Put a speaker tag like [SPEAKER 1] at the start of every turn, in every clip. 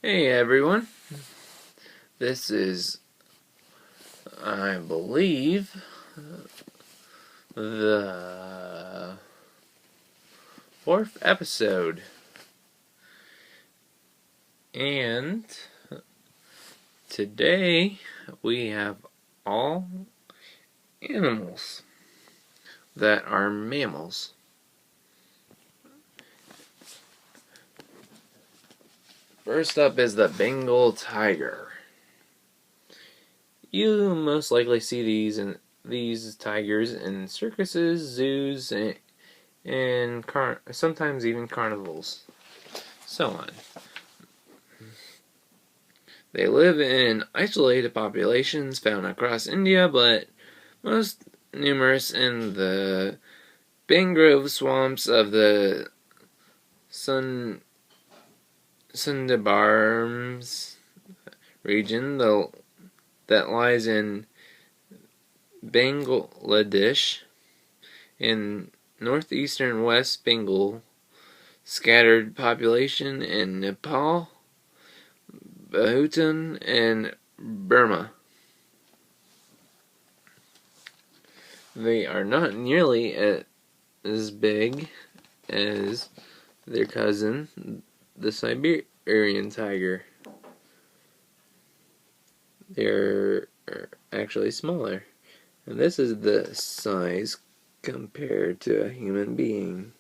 [SPEAKER 1] Hey everyone, this is, I believe, the fourth episode, and today we have all animals that are mammals. First up is the Bengal tiger. You most likely see these tigers in circuses, zoos, and sometimes even carnivals, so on. They live in isolated populations found across India, but most numerous in the mangrove swamps of the Sundarbans region that lies in Bangladesh and northeastern West Bengal, scattered population in Nepal, Bhutan, and Burma. They are not nearly as big as their cousin, the Siberian tiger. They're actually smaller. And this is the size compared to a human being.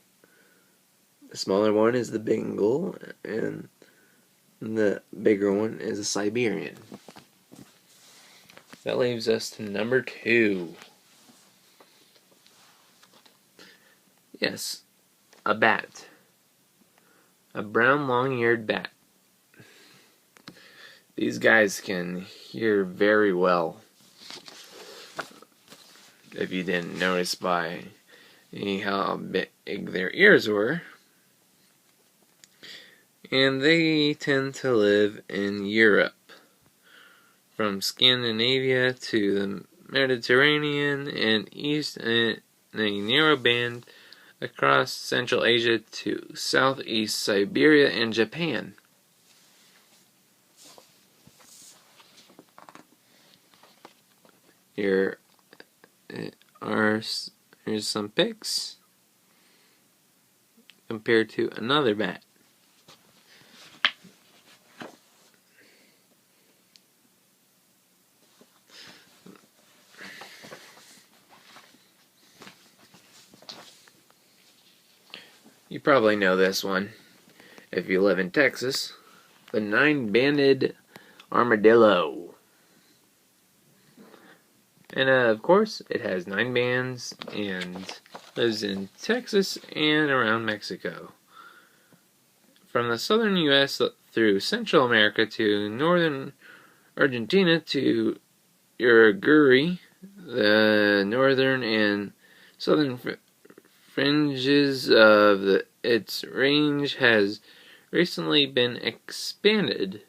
[SPEAKER 1] The smaller one is the Bengal, and the bigger one is a Siberian. That leaves us to number 2. Yes, a bat. A brown long-eared bat. These guys can hear very well. If you didn't notice by how big their ears were. And they tend to live in Europe, from Scandinavia to the Mediterranean and east, and a narrow band across Central Asia to southeast Siberia and Japan. Here's some pics compared to another bat. You probably know this one if you live in Texas. The 9-banded armadillo. And of course, it has 9 bands and lives in Texas and around Mexico. From the southern U.S. through Central America to northern Argentina to Uruguay, the northern and southern fringes of its range has recently been expanded.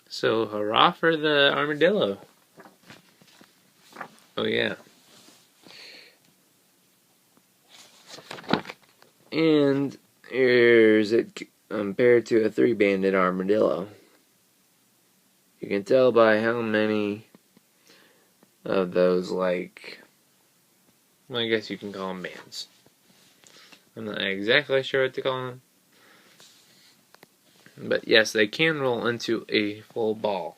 [SPEAKER 1] So hurrah for the armadillo. Oh yeah. And here's it compared to a 3-banded armadillo. You can tell by how many of those, well, I guess you can call them bands. I'm not exactly sure what to call them. But yes, they can roll into a full ball.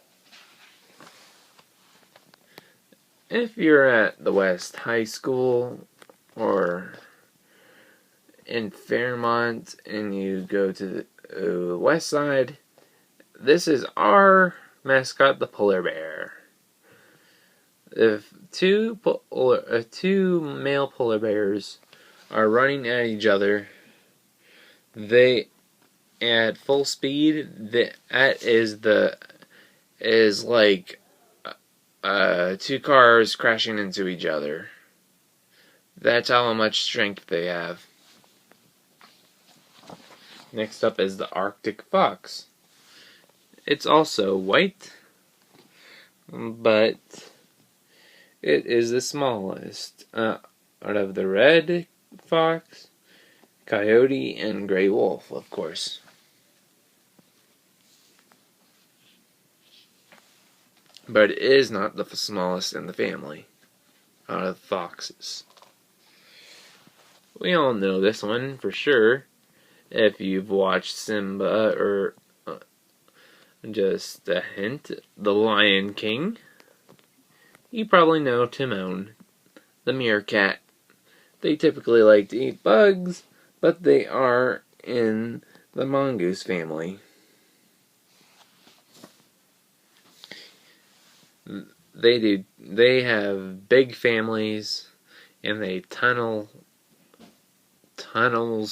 [SPEAKER 1] If you're at the West High School or in Fairmont and you go to the west side, this is our mascot, the polar bear. If two male polar bears are running at each other, they at full speed, that is like 2 cars crashing into each other. That's how much strength they have. Next up is the Arctic fox. It's also white, but it is the smallest out of the red fox, coyote, and gray wolf, of course. but it is not the smallest in the family out of foxes. We all know this one for sure. If you've watched Simba or just a hint, The Lion King, you probably know Timon, the meerkat. They typically like to eat bugs, but they are in the mongoose family. They have big families, and they tunnels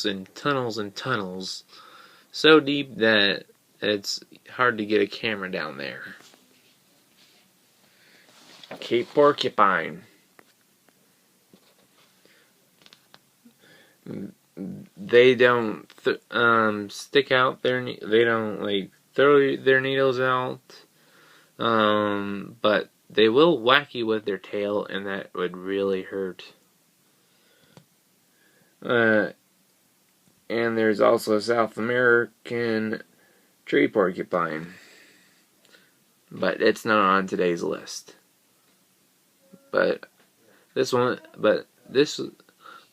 [SPEAKER 1] and tunnels and tunnels so deep that it's hard to get a camera down there. Cape porcupine. They don't stick out they don't like throw their needles out, but they will whack you with their tail, and that would really hurt. And there's also a South American tree porcupine, but it's not on today's list. But this one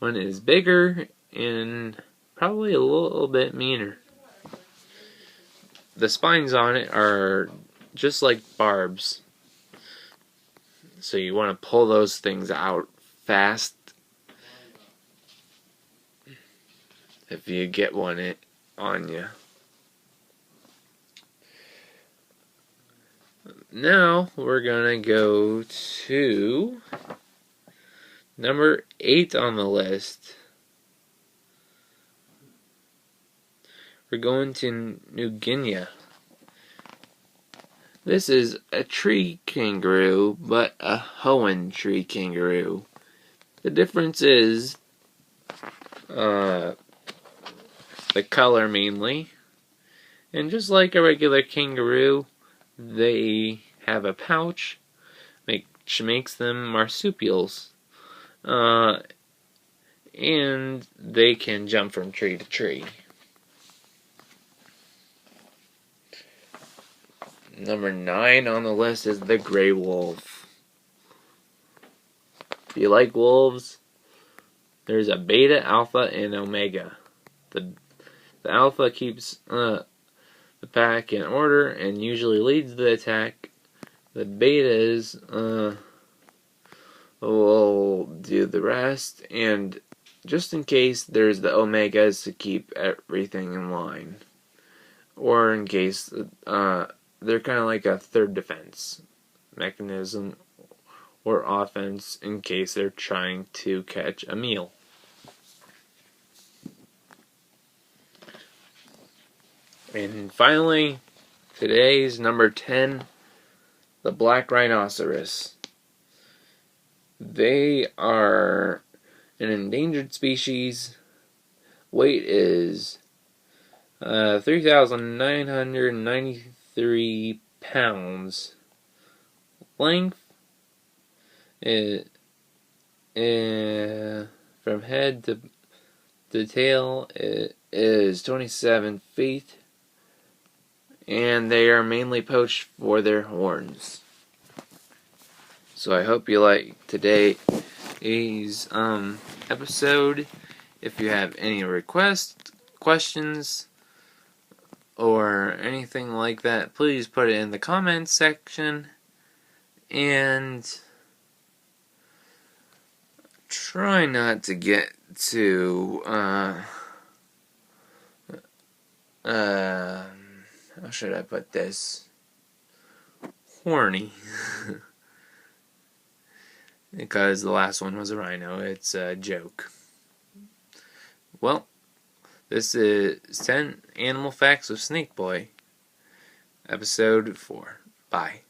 [SPEAKER 1] is bigger and probably a little bit meaner. The spines on it are just like barbs, so you want to pull those things out fast if you get one on you. Now we're gonna go to number 8 on the list. We're going to New Guinea. This is a tree kangaroo, but a Hoenn tree kangaroo. The difference is the color mainly. And just like a regular kangaroo, they have a pouch, which makes them marsupials. And they can jump from tree to tree. Number 9 on the list is the gray wolf. If you like wolves, there's a beta, alpha, and omega. The alpha keeps the pack in order and usually leads the attack. The betas will do the rest, and just in case, there's the omegas to keep everything in line, or in case they're kind of like a third defense mechanism or offense in case they're trying to catch a meal. And finally, today's number 10, the black rhinoceros. They are an endangered species. Weight is 3,993 pounds. Length from head to tail is 27 feet. And they are mainly poached for their horns. So I hope you like today's episode. If you have any questions, or anything like that, please put it in the comments section. And try not to get too how should I put this? Horny. Because the last one was a rhino. It's a joke. Well, this is 10 Animal Facts with SnakeBoy, episode 4. Bye.